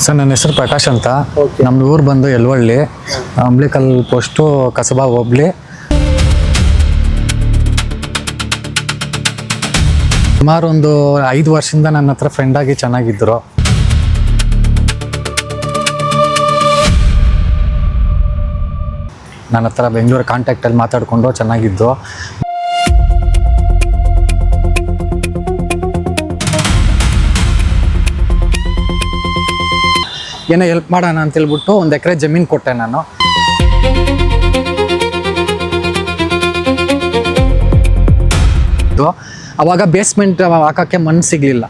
Sir ನನ್ನ ಹೆಸರು ಪ್ರಕಾಶ್ ಅಂತ. Okay. ನಮ್ಮ ಊರು ಬಂದು ಯಲವಳ್ಳಿ, ಅಂಬ್ಲಿಕಲ್ ಪೋಸ್ಟು, ಕಸಬಾ ಹೋಬ್ಳಿ. ಸುಮಾರು ಒಂದು 5 ವರ್ಷದಿಂದ ನನ್ನ ಹತ್ರ ಫ್ರೆಂಡ್ ಆಗಿ ಚೆನ್ನಾಗಿದ್ದರು. ನನ್ನ ಹತ್ರ ಬೆಂಗಳೂರು ಕಾಂಟ್ಯಾಕ್ಟಲ್ಲಿ ಮಾತಾಡಿಕೊಂಡು ಚೆನ್ನಾಗಿದ್ದು. ಏನೋ ಹೆಲ್ಪ್ ಮಾಡೋಣ ಅಂತೇಳ್ಬಿಟ್ಟು 1 ಎಕರೆ ಜಮೀನು ಕೊಟ್ಟೆ ನಾನು. ಅವಾಗ ಬೇಸ್ಮೆಂಟ್ ಹಾಕೋಕ್ಕೆ ಮಣ್ಣು ಸಿಗಲಿಲ್ಲ.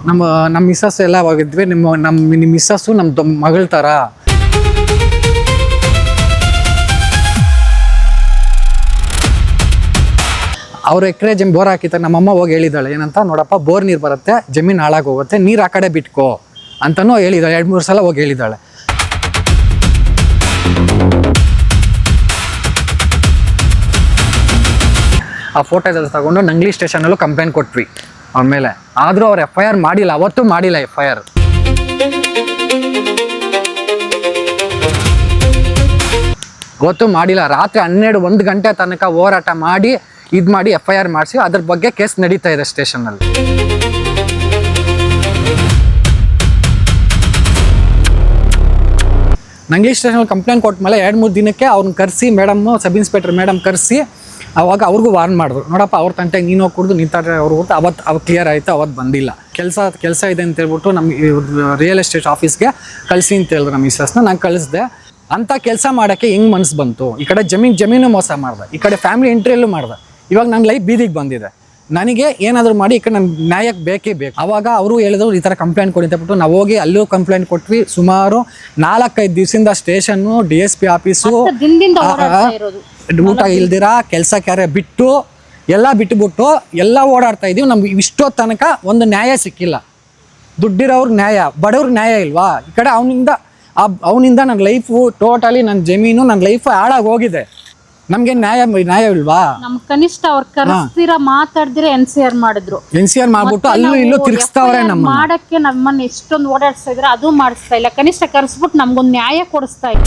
ನಮ್ಮ ಮಿಸ್ಸಸ್ ಎಲ್ಲ ಹೋಗಿದ್ವಿ. ನಿಮ್ಮ ಮಿಸ್ಸಸ್ಸು ನಮ್ಮ ಮಗಳ ಥರ. ಅವ್ರು ಎಕರೆ ಬೋರ್ ಹಾಕಿದ್ದಾರೆ. ನಮ್ಮಮ್ಮ ಹೋಗಿ ಹೇಳಿದ್ದಾಳೆ ಏನಂತ, ನೋಡಪ್ಪ ಬೋರ್ ನೀರು ಬರುತ್ತೆ, ಜಮೀನು ಹಾಳಾಗಿ ಹೋಗುತ್ತೆ, ನೀರು ಆ ಕಡೆ ಬಿಟ್ಕೋ ಅಂತನೂ ಹೇಳಿದ್ದಾಳೆ. 2-3 ಸಲ ಹೋಗಿ ಹೇಳಿದ್ದಾಳೆ. ಆ ಫೋಟೋ ತಗೊಂಡು ನಂಗ್ಲಿ ಸ್ಟೇಷನಲ್ಲೂ ಕಂಪ್ಲೇಂಟ್ ಕೊಟ್ವಿ ಅವ್ರ ಮೇಲೆ. ಆದರೂ ಅವ್ರು FIR ಮಾಡಿಲ್ಲ, ಅವತ್ತೂ ಮಾಡಿಲ್ಲ FIR. ಅವತ್ತೂ ಮಾಡಿಲ್ಲ. ರಾತ್ರಿ 12-1 ಗಂಟೆ ತನಕ ಹೋರಾಟ ಮಾಡಿ FIR ಮಾಡಿಸಿ ಅದ್ರ ಬಗ್ಗೆ ಕೇಸ್ ನಡೀತಾ ಇದೆ ಸ್ಟೇಷನ್ನಲ್ಲಿ. ನಂಗ್ಲಿ ಸ್ಟೇಷನಲ್ಲಿ ಕಂಪ್ಲೇಂಟ್ ಕೊಟ್ಟ ಮೇಲೆ 2-3 ದಿನಕ್ಕೆ ಅವ್ರನ್ನ ಕರೆಸಿ, ಸಬ್ ಇನ್ಸ್ಪೆಕ್ಟರ್ ಮೇಡಮ್ ಕರೆಸಿ ಅವಾಗ ಅವ್ರಿಗೂ ವಾರ್ನ್ ಮಾಡಿದ್ರು. ನೋಡಪ್ಪ ಅವ್ರ ತಂಟೆಗೆ ನೀನು ಹೋಗಿ ಕುಡಿದು ನಿಂತಾರೆ ಅವ್ರು ಹೊರತು ಅವತ್ತು ಕ್ಲಿಯರ್ ಆಯಿತು. ಅವತ್ತು ಬಂದಿಲ್ಲ. ಕೆಲಸ ಇದೆ ಅಂತ ಹೇಳ್ಬಿಟ್ಟು ನಮ್ಮ ರಿಯಲ್ ಎಸ್ಟೇಟ್ ಆಫೀಸ್ಗೆ ಕಳಿಸಿ ಅಂತ ಹೇಳಿದ್ರು ನಮ್ಮ ಮಿಸ್ಸಸ್ನ. ನಾನು ಕಳಿಸ್ದೆ. ಅಂಥ ಕೆಲಸ ಮಾಡೋಕ್ಕೆ ಹೆಂಗೆ ಮನಸ್ಸು ಬಂತು? ಈ ಕಡೆ ಜಮೀನು ಮೋಸ ಮಾಡ್ದೆ, ಈ ಕಡೆ ಫ್ಯಾಮಿಲಿ ಎಂಟ್ರಿಯಲ್ಲೂ ಮಾಡ್ದೆ. ಇವಾಗ ನನ್ನ ಲೈಫ್ ಬೀದಿಗೆ ಬಂದಿದೆ. ನನಗೆ ಏನಾದರೂ ಮಾಡಿ ಈ ಕಡೆ ನಮ್ಮ ನ್ಯಾಯಕ್ಕೆ ಬೇಕೇ ಬೇಕು. ಆವಾಗ ಅವರು ಹೇಳಿದ್ರು ಈ ಥರ ಕಂಪ್ಲೇಂಟ್ ಕೊಡಿ ಅಂತ ಬಿಟ್ಟು ನಾವು ಹೋಗಿ ಅಲ್ಲೂ ಕಂಪ್ಲೇಂಟ್ ಕೊಟ್ವಿ. ಸುಮಾರು 4-5 ದಿವಸದಿಂದ ಸ್ಟೇಷನ್ನು, DSP ಆಫೀಸು, ಊಟ ಇಲ್ದಿರ ಕೆಲಸ ಕಾರ್ಯ ಬಿಟ್ಟು ಎಲ್ಲ ಬಿಟ್ಟುಬಿಟ್ಟು ಎಲ್ಲ ಓಡಾಡ್ತಾ ಇದ್ದೀವಿ. ನಮ್ಗೆ ಇಷ್ಟೋ ತನಕ ಒಂದು ನ್ಯಾಯ ಸಿಕ್ಕಿಲ್ಲ. ದುಡ್ಡಿರೋರ್ಗೆ ನ್ಯಾಯ, ಬಡವ್ರಿಗೆ ನ್ಯಾಯ ಇಲ್ವಾ? ಈ ಕಡೆ ಅವನಿಂದ ನನ್ನ ಲೈಫು ಟೋಟಲಿ, ನನ್ನ ಜಮೀನು, ನನ್ನ ಲೈಫು ಹಾಳಾಗಿ ಹೋಗಿದೆ. ನಮ್ಗೆ ನ್ಯಾಯ ಇಲ್ವಾ? ನಮ್ ಕನಿಷ್ಠ ಅವ್ರ ಕರೆಸ್ತೀರಾ ಮಾತಾಡ್ದಿರ NCR ಮಾಡಿದ್ರು. NCR ಮಾಡ್ಬಿಟ್ಟು ಅಲ್ಲೂ ಇಲ್ಲೂ ತಿರ್ಗಿಸ್ತಾವ್ರೆ. ಮಾಡಕ್ಕೆ ನಮ್ಮನ್ನ ಎಷ್ಟೊಂದು ಓಡಾಡಿಸ್ತಾ ಇದ್ರೆ ಅದು ಮಾಡಿಸ್ತಾ ಇಲ್ಲ. ಕನಿಷ್ಠ ಕರೆಸ್ಬಿಟ್ಟು ನಮ್ಗೊಂದು ನ್ಯಾಯ ಕೊಡಿಸ್ತಾ ಇಲ್ಲ.